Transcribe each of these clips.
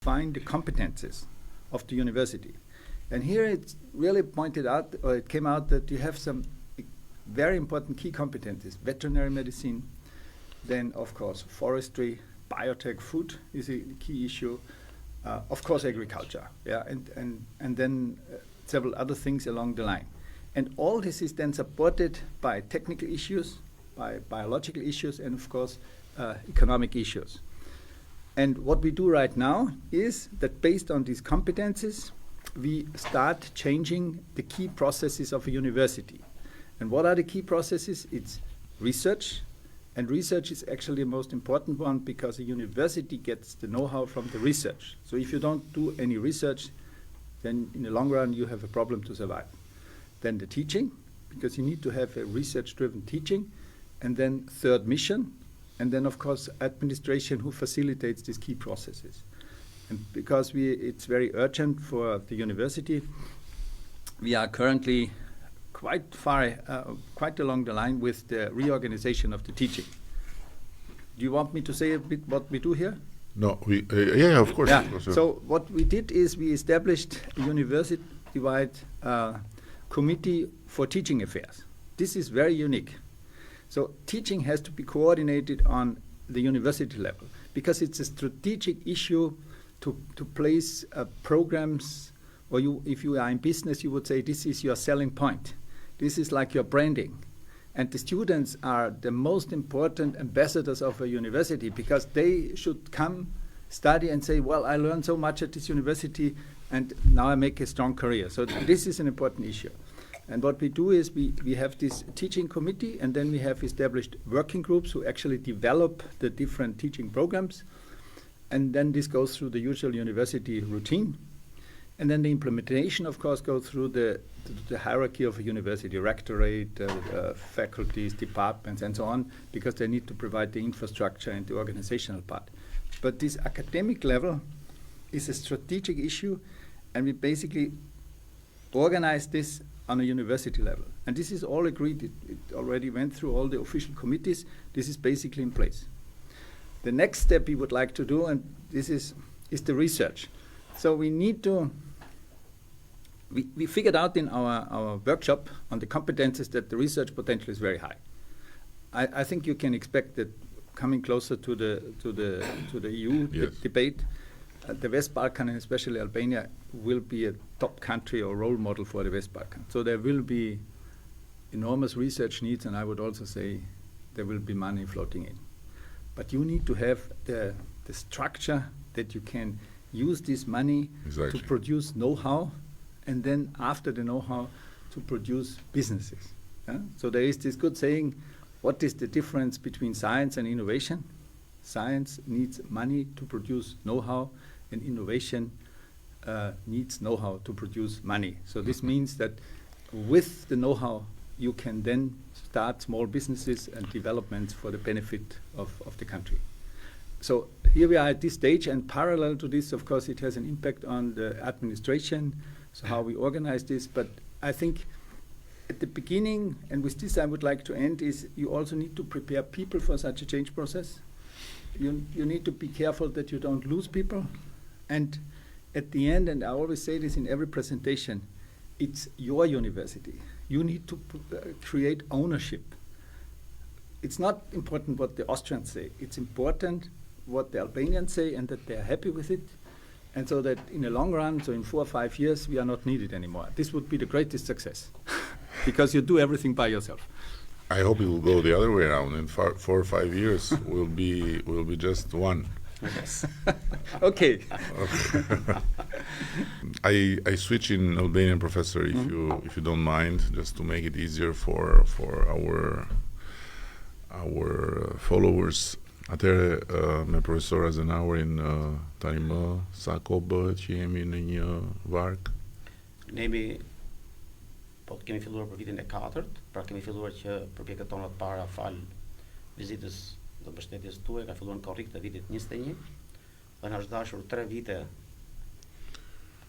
find the competences of the university. And here it's really pointed out, or it came out, that you have some very important key competencies: veterinary medicine, then of course forestry, biotech, food is a key issue, of course agriculture, yeah, and then several other things along the line. And all this is then supported by technical issues, by biological issues, and of course economic issues. And what we do right now is that based on these competences, we start changing the key processes of a university. And what are the key processes? It's research, and research is actually the most important one, because a university gets the know-how from the research. So if you don't do any research, then in the long run you have a problem to survive. Then the teaching, because you need to have a research-driven teaching, and then third, mission, and then of course administration, who facilitates these key processes. And because it's very urgent for the university, we are currently quite far, quite along the line with the reorganization of the teaching. Do you want me to say a bit what we do here? No, yeah, of course. Yeah. Of course. So what we did is we established a university-wide committee for teaching affairs. This is very unique. So teaching has to be coordinated on the university level, because it's a strategic issue to place programs, or if you are in business, you would say this is your selling point. This is like your branding. And the students are the most important ambassadors of a university, because they should come, study, and say, well, I learned so much at this university, and now I make a strong career. So this is an important issue. And what we do is we have this teaching committee, and then we have established working groups who actually develop the different teaching programs. And then this goes through the usual university routine. And then the implementation, of course, goes through the hierarchy of a university, rectorate, faculties, departments, and so on, because they need to provide the infrastructure and the organizational part. But this academic level is a strategic issue, and we basically organize this on a university level. And this is all agreed. It already went through all the official committees. This is basically in place. The next step we would like to do, and this is the research. So we need to, we figured out in our workshop on the competences that the research potential is very high. I think you can expect that coming closer to the EU Yes. debate, the West Balkan, and especially Albania, will be a top country or role model for the West Balkan. So there will be enormous research needs, and I would also say there will be money floating in. But you need to have the structure that you can use this money Exactly. to produce know-how, and then after the know-how to produce businesses. So there is this good saying, what is the difference between science and innovation? Science needs money to produce know-how, and innovation needs know-how to produce money. So this means that with the know-how, you can then start small businesses and developments for the benefit of the country. So here we are at this stage, and parallel to this, of course, it has an impact on the administration, so how we organize this. But I think at the beginning, and with this I would like to end, is you also need to prepare people for such a change process. You need to be careful that you don't lose people. And at the end, and I always say this in every presentation, it's your university. You need to create ownership. It's not important what the Austrians say. It's important what the Albanians say, and that they're happy with it. And so that in the long run, so in 4 or 5 years, we are not needed anymore. This would be the greatest success, because you do everything by yourself. I hope it will go the other way around. In 4 or 5 years, we'll be just one. Yes. Okay. I switch in Albanian, professor, if you don't mind, just to make it easier for our followers. Atëre me profesor Azenaurin tani më sa kohë bëhet që jemi në një varg? Ne kemi filluar për vitin e 4, pra kemi filluar që përpjekjet tona të para fal vizitës dhe mbështetjes tuaj ka filluar në korrik të vitit 21 dhe na është dashur 3 vite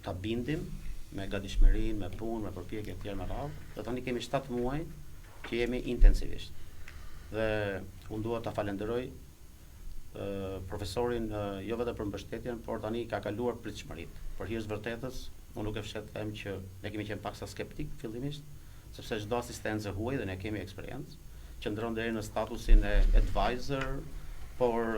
ta bindim me gatishmërinë, me punë, me përpjekje të tjera me radhë, dhe tani kemi 7 muaj që jemi intensivisht. Dhe unë dua ta falenderoj profesorin jo vetëm për mbështetjen, por tani ka kaluar pritshmëritë. Për hir të vërtetës, unë nuk e fshet them që ne kemi qenë paksa skeptik fillimisht, sepse çdo asistencë huaj dhe ne kemi eksperiencë, qëndron deri në statusin e advisor, por